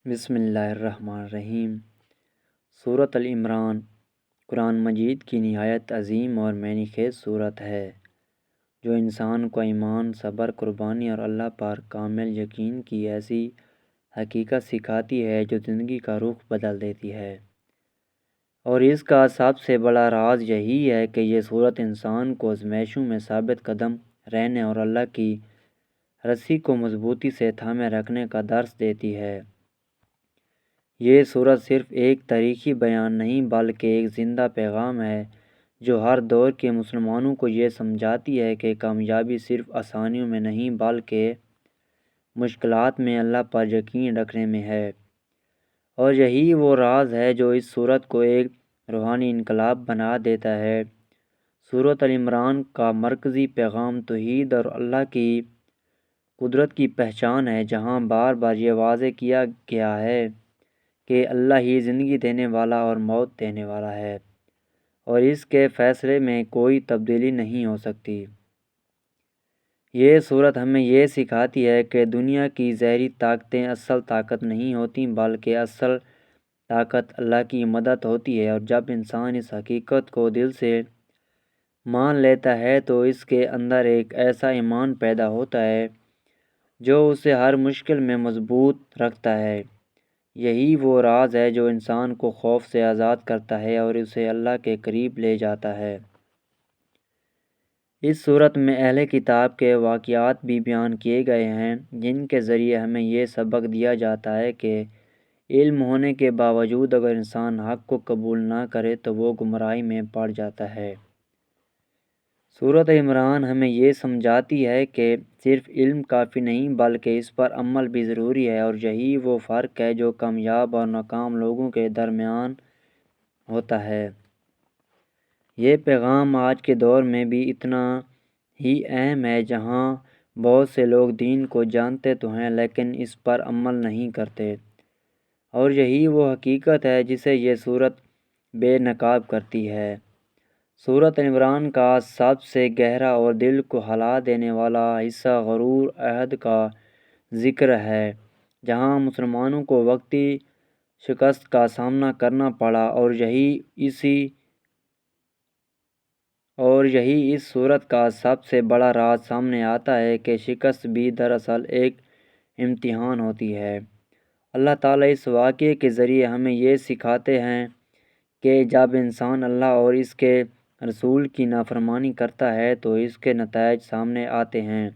بسم اللہ الرحمن الرحیم۔ سورۃ العمران قرآن مجید کی نہایت عظیم اور معنی خیز سورت ہے جو انسان کو ایمان، صبر، قربانی اور اللہ پر کامل یقین کی ایسی حقیقت سکھاتی ہے جو زندگی کا رخ بدل دیتی ہے۔ اور اس کا سب سے بڑا راز یہی ہے کہ یہ سورت انسان کو آزمائشوں میں ثابت قدم رہنے اور اللہ کی رسی کو مضبوطی سے تھامے رکھنے کا درس دیتی ہے۔ یہ سورت صرف ایک تاریخی بیان نہیں بلکہ ایک زندہ پیغام ہے جو ہر دور کے مسلمانوں کو یہ سمجھاتی ہے کہ کامیابی صرف آسانیوں میں نہیں بلکہ مشکلات میں اللہ پر یقین رکھنے میں ہے۔ اور یہی وہ راز ہے جو اس سورت کو ایک روحانی انقلاب بنا دیتا ہے۔ سورۃ العمران کا مرکزی پیغام توحید اور اللہ کی قدرت کی پہچان ہے، جہاں بار بار یہ واضح کیا گیا ہے کہ اللہ ہی زندگی دینے والا اور موت دینے والا ہے اور اس کے فیصلے میں کوئی تبدیلی نہیں ہو سکتی۔ یہ سورت ہمیں یہ سکھاتی ہے کہ دنیا کی ظاہری طاقتیں اصل طاقت نہیں ہوتی بلکہ اصل طاقت اللہ کی مدد ہوتی ہے، اور جب انسان اس حقیقت کو دل سے مان لیتا ہے تو اس کے اندر ایک ایسا ایمان پیدا ہوتا ہے جو اسے ہر مشکل میں مضبوط رکھتا ہے۔ یہی وہ راز ہے جو انسان کو خوف سے آزاد کرتا ہے اور اسے اللہ کے قریب لے جاتا ہے۔ اس صورت میں اہل کتاب کے واقعات بھی بیان کیے گئے ہیں جن کے ذریعے ہمیں یہ سبق دیا جاتا ہے کہ علم ہونے کے باوجود اگر انسان حق کو قبول نہ کرے تو وہ گمراہی میں پڑ جاتا ہے۔ سورۃ عمران ہمیں یہ سمجھاتی ہے کہ صرف علم کافی نہیں بلکہ اس پر عمل بھی ضروری ہے، اور یہی وہ فرق ہے جو کامیاب اور ناکام لوگوں کے درمیان ہوتا ہے۔ یہ پیغام آج کے دور میں بھی اتنا ہی اہم ہے جہاں بہت سے لوگ دین کو جانتے تو ہیں لیکن اس پر عمل نہیں کرتے، اور یہی وہ حقیقت ہے جسے یہ سورت بے نقاب کرتی ہے۔ سورۃ عمران کا سب سے گہرا اور دل کو ہلا دینے والا حصہ غرور عہد کا ذکر ہے، جہاں مسلمانوں کو وقتی شکست کا سامنا کرنا پڑا، اور یہی اس سورت کا سب سے بڑا راز سامنے آتا ہے کہ شکست بھی دراصل ایک امتحان ہوتی ہے۔ اللہ تعالیٰ اس واقعے کے ذریعے ہمیں یہ سکھاتے ہیں کہ جب انسان اللہ اور اس کے رسول کی نافرمانی کرتا ہے تو اس کے نتائج سامنے آتے ہیں،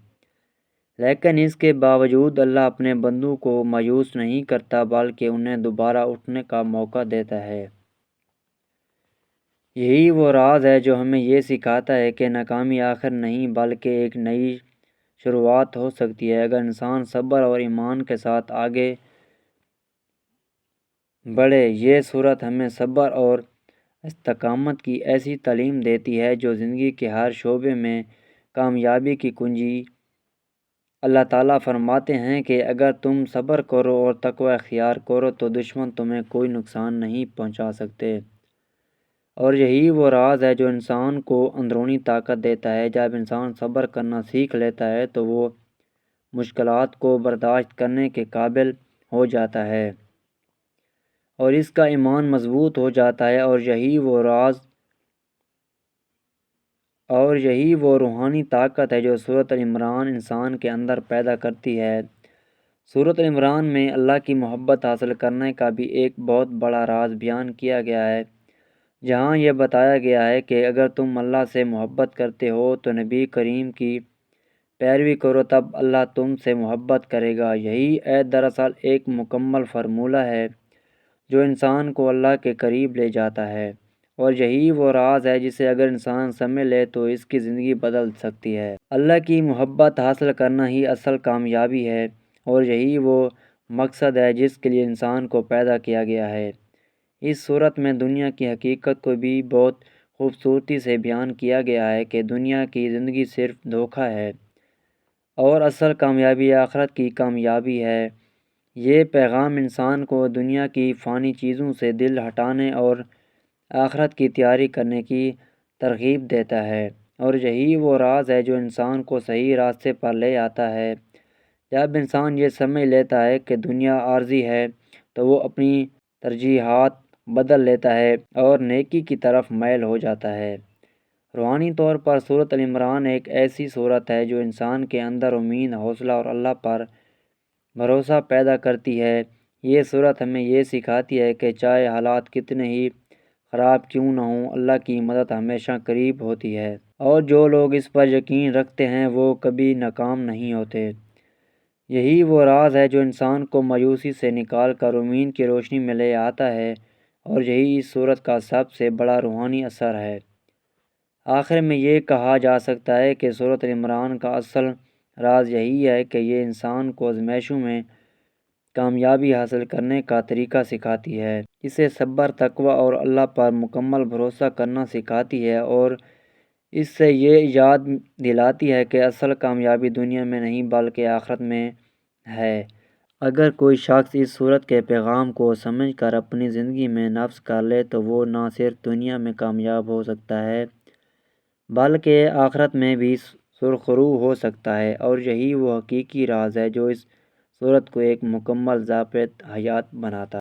لیکن اس کے باوجود اللہ اپنے بندوں کو مایوس نہیں کرتا بلکہ انہیں دوبارہ اٹھنے کا موقع دیتا ہے۔ یہی وہ راز ہے جو ہمیں یہ سکھاتا ہے کہ ناکامی آخر نہیں بلکہ ایک نئی شروعات ہو سکتی ہے اگر انسان صبر اور ایمان کے ساتھ آگے بڑھے۔ یہ سورت ہمیں صبر اور استقامت کی ایسی تعلیم دیتی ہے جو زندگی کے ہر شعبے میں کامیابی کی کنجی۔ اللہ تعالیٰ فرماتے ہیں کہ اگر تم صبر کرو اور تقوی اختیار کرو تو دشمن تمہیں کوئی نقصان نہیں پہنچا سکتے، اور یہی وہ راز ہے جو انسان کو اندرونی طاقت دیتا ہے۔ جب انسان صبر کرنا سیکھ لیتا ہے تو وہ مشکلات کو برداشت کرنے کے قابل ہو جاتا ہے اور اس کا ایمان مضبوط ہو جاتا ہے، اور یہی وہ روحانی طاقت ہے جو سورۃ العمران انسان کے اندر پیدا کرتی ہے۔ سورۃ العمران میں اللہ کی محبت حاصل کرنے کا بھی ایک بہت بڑا راز بیان کیا گیا ہے، جہاں یہ بتایا گیا ہے کہ اگر تم اللہ سے محبت کرتے ہو تو نبی کریم کی پیروی کرو، تب اللہ تم سے محبت کرے گا۔ یہی عہد دراصل ایک مکمل فارمولہ ہے جو انسان کو اللہ کے قریب لے جاتا ہے، اور یہی وہ راز ہے جسے اگر انسان سمجھ لے تو اس کی زندگی بدل سکتی ہے۔ اللہ کی محبت حاصل کرنا ہی اصل کامیابی ہے، اور یہی وہ مقصد ہے جس کے لیے انسان کو پیدا کیا گیا ہے۔ اس صورت میں دنیا کی حقیقت کو بھی بہت خوبصورتی سے بیان کیا گیا ہے کہ دنیا کی زندگی صرف دھوکہ ہے اور اصل کامیابی آخرت کی کامیابی ہے۔ یہ پیغام انسان کو دنیا کی فانی چیزوں سے دل ہٹانے اور آخرت کی تیاری کرنے کی ترغیب دیتا ہے، اور یہی وہ راز ہے جو انسان کو صحیح راستے پر لے آتا ہے۔ جب انسان یہ سمجھ لیتا ہے کہ دنیا عارضی ہے تو وہ اپنی ترجیحات بدل لیتا ہے اور نیکی کی طرف میل ہو جاتا ہے۔ روحانی طور پر سورۃ ال عمران ایک ایسی سورت ہے جو انسان کے اندر امید، حوصلہ اور اللہ پر بھروسہ پیدا کرتی ہے۔ یہ سورت ہمیں یہ سکھاتی ہے کہ چاہے حالات کتنے ہی خراب کیوں نہ ہوں، اللہ کی مدد ہمیشہ قریب ہوتی ہے، اور جو لوگ اس پر یقین رکھتے ہیں وہ کبھی ناکام نہیں ہوتے۔ یہی وہ راز ہے جو انسان کو مایوسی سے نکال کر امید کی روشنی میں لے آتا ہے، اور یہی اس سورت کا سب سے بڑا روحانی اثر ہے۔ آخر میں یہ کہا جا سکتا ہے کہ سورۃ ال عمران کا اصل راز یہی ہے کہ یہ انسان کو آزمائشوں میں کامیابی حاصل کرنے کا طریقہ سکھاتی ہے، اسے صبر، تقوی اور اللہ پر مکمل بھروسہ کرنا سکھاتی ہے، اور اس سے یہ یاد دلاتی ہے کہ اصل کامیابی دنیا میں نہیں بلکہ آخرت میں ہے۔ اگر کوئی شخص اس سورت کے پیغام کو سمجھ کر اپنی زندگی میں نفذ کر لے تو وہ نہ صرف دنیا میں کامیاب ہو سکتا ہے بلکہ آخرت میں بھی سرخرو ہو سکتا ہے، اور یہی وہ حقیقی راز ہے جو اس سورت کو ایک مکمل ضابط حیات بناتا ہے۔